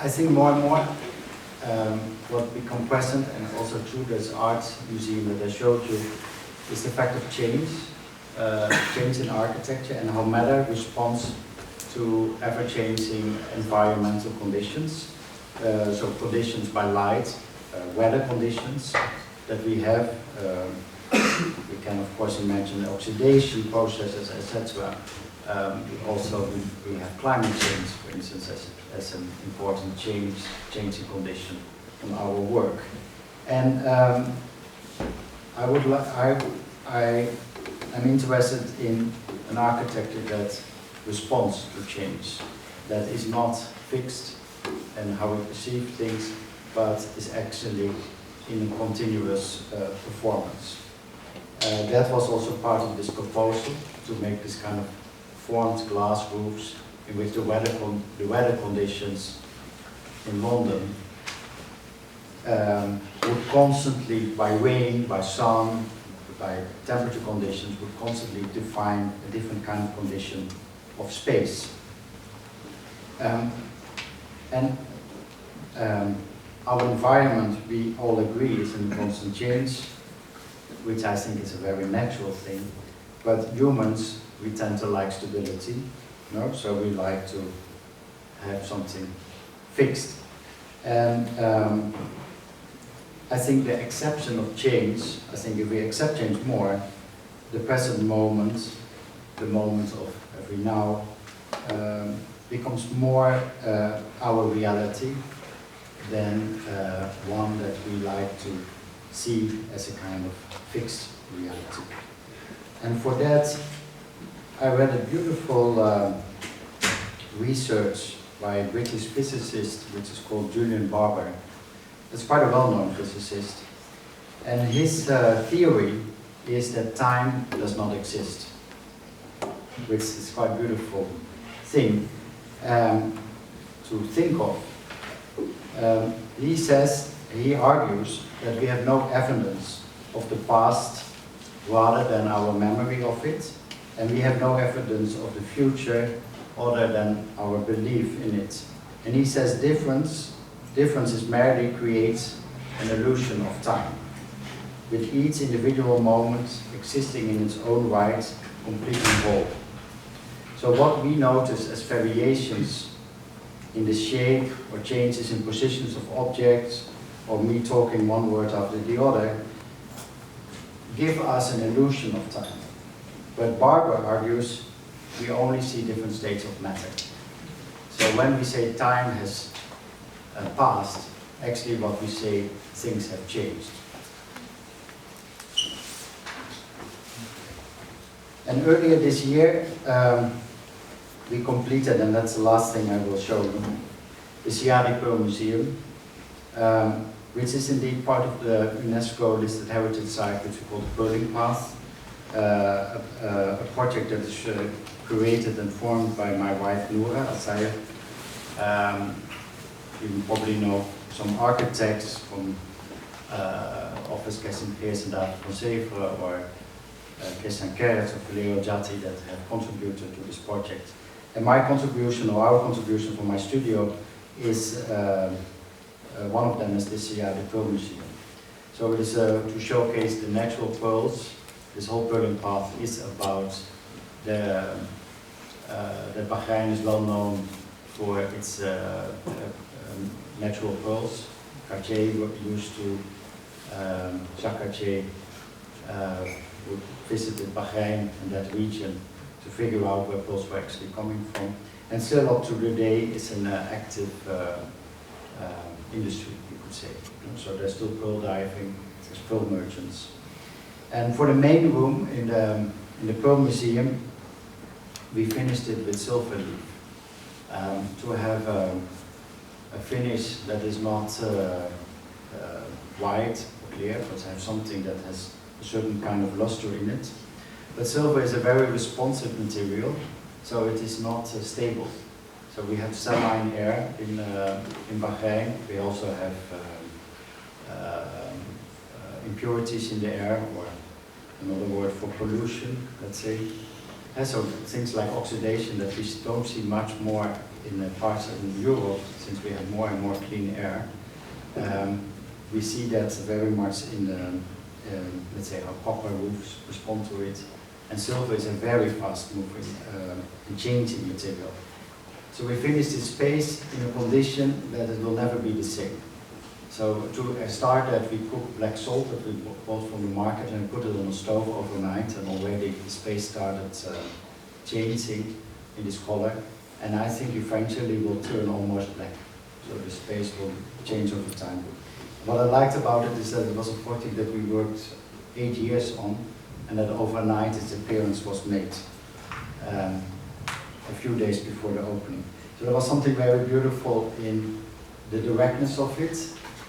I think more and more what become present, and also through this art museum that I showed you, is the fact of change, change in architecture, and how matter responds to ever-changing environmental conditions. So conditions by light, weather conditions that we have. We can of course imagine oxidation processes, etc. Also we have climate change, for instance, as an important changing condition on our work. And I'm interested in an architecture that responds to change, that is not fixed and how we perceive things, but is actually in a continuous performance. That was also part of this proposal, to make this kind of formed glass roofs in which the weather conditions in London would constantly, by rain, by sun, by temperature conditions, would constantly define a different kind of condition of space. Our environment, we all agree, is in constant change, which I think is a very natural thing. But humans, we tend to like stability, no? So we like to have something fixed. And I think the exception of change, I think if we accept change more, the present moment, the moment of every now, becomes more our reality than one that we like to see as a kind of fixed reality. And for that, I read a beautiful research by a British physicist, which is called Julian Barber. It's quite a well-known physicist. And his theory is that time does not exist, which is quite a beautiful thing to think of. He argues that we have no evidence of the past rather than our memory of it, and we have no evidence of the future other than our belief in it. And he says differences merely creates an illusion of time, with each individual moment existing in its own right, complete and whole. So what we notice as variations in the shape or changes in positions of objects, or me talking one word after the other, give us an illusion of time. But Barber argues we only see different states of matter. So when we say time has passed, actually what we say, things have changed. And earlier this year, we completed, and that's the last thing I will show you, the Siyadi Pearl Museum, which is indeed part of the Unesco listed heritage site, which we call the Pearling Path, a project that is created and formed by my wife Noura Asaya. You probably know some architects from Office Christian David van Severen or Christian Kerets or Valero Jatti that have contributed to this project. And my contribution, or our contribution from my studio, is one of them is the Siyadi Pearl Museum. So it is to showcase the natural pearls. This whole pearling path is about that Bahrain is well known for its natural pearls. Cartier used to, Jacques Cartier visited Bahrain and that region to figure out where pearls were actually coming from. And still up to today, it's an active industry, you could say. So there's still pearl diving, there's pearl merchants. And for the main room in the Pearl Museum, we finished it with silver leaf to have a finish that is not white or clear, but to have something that has a certain kind of luster in it. But silver is a very responsive material, so it is not stable. So we have saline air in Bahrain. We also have impurities in the air, or another word for pollution, let's say. And so things like oxidation that we don't see much more in parts of Europe, since we have more and more clean air. We see that very much in the, let's say, how copper roofs respond to it. And silver is a very fast moving and changing material. So we finished this space in a condition that it will never be the same. So to start that, we cooked black salt that we bought from the market and put it on the stove overnight, and already the space started changing in this color. And I think eventually will turn almost black. So the space will change over time. What I liked about it is that it was a project that we worked 8 years on, and that overnight its appearance was made a few days before the opening. So there was something very beautiful in the directness of it,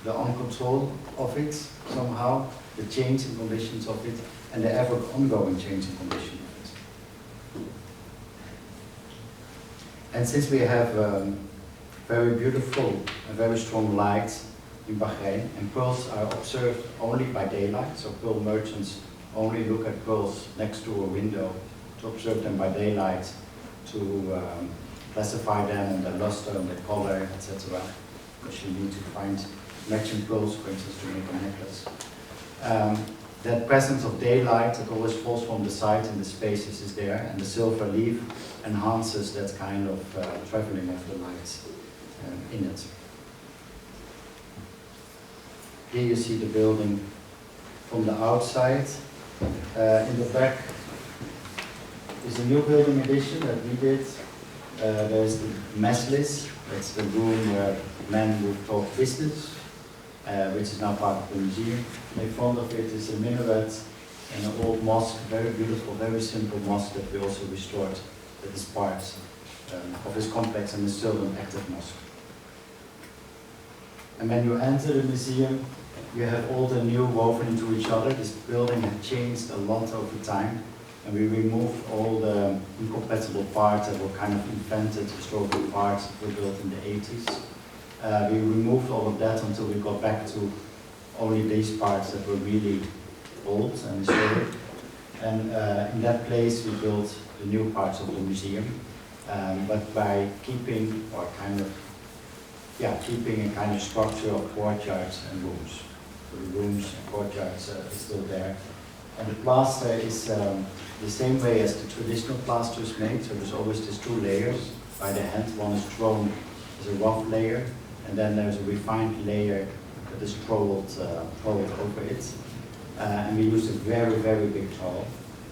the uncontrol of it somehow, the changing conditions of it, and the ever ongoing changing condition of it. And since we have very beautiful and very strong light in Bahrain, and pearls are observed only by daylight, so pearl merchants only look at pearls next to a window to observe them by daylight, to classify them and their luster and their color, etc. Because you need to find matching pearls, for instance, to make a necklace. That presence of daylight that always falls from the side in the spaces is there, and the silver leaf enhances that kind of traveling of the light in it. Here you see the building from the outside. In the back is a new building addition that we did There's the Mezlis, that's the room where men would talk business, which is now part of the museum. In front of it is a minaret and an old mosque, very beautiful, very simple mosque that we also restored, that is part of this complex and is still an active mosque. And when you enter the museum, you have all the new woven into each other. This building had changed a lot over time, and we removed all the incompatible parts that were kind of invented, historical parts that were built in the 80s. We removed all of that until we got back to only these parts that were really old and historic. And in that place we built the new parts of the museum, but by keeping keeping a kind of structure of courtyards and rooms. So the rooms and courtyards is still there. And the plaster is the same way as the traditional plaster is made, so there's always these two layers by the hand. One is thrown as a rough layer, and then there's a refined layer that is troweled over it. And we used a very, very big trowel.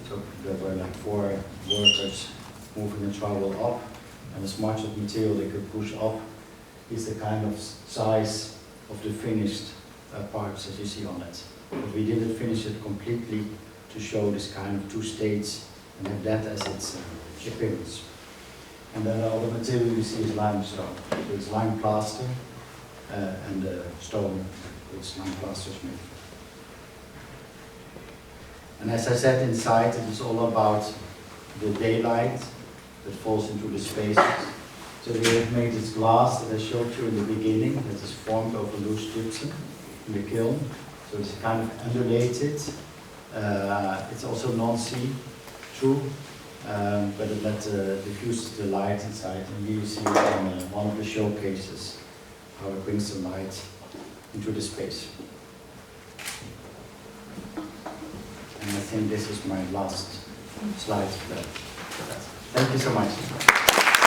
So there were like 4 workers moving the trowel up, and as much of material they could push up is the kind of size of the finished parts that you see on it. But we didn't finish it completely to show this kind of 2 states and have that as its appearance. And then all the material you see is limestone. So it's lime plaster and stone which lime plaster is made. And as I said, inside it is all about the daylight that falls into the spaces. So we have made this glass that I showed you in the beginning that is formed over loose gypsum in the kiln. So it's kind of undulated. It's also non-see-through, but it diffuses the light inside. And here you see on one of the showcases how it brings the light into the space. And I think this is my last slide for that. Thank you so much.